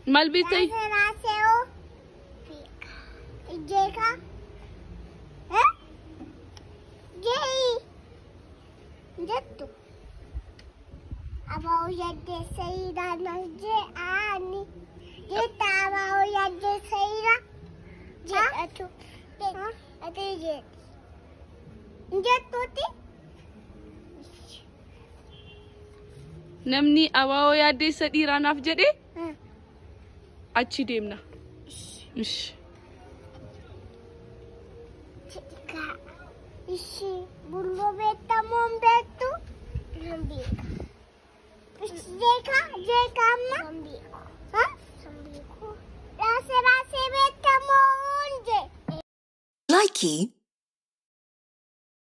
Mal bitai. Abau yadda sai da na je ani je ta abau yadda sai da je atu atu je tuti Namni abau yadda sai dhiiraanaaf jedhe achi deemna. Ish. Ishi bullo betta mon bettu Sambiko. Jeka amma Sambiko. Ha? Sambiko. Rase betta mon je. Likey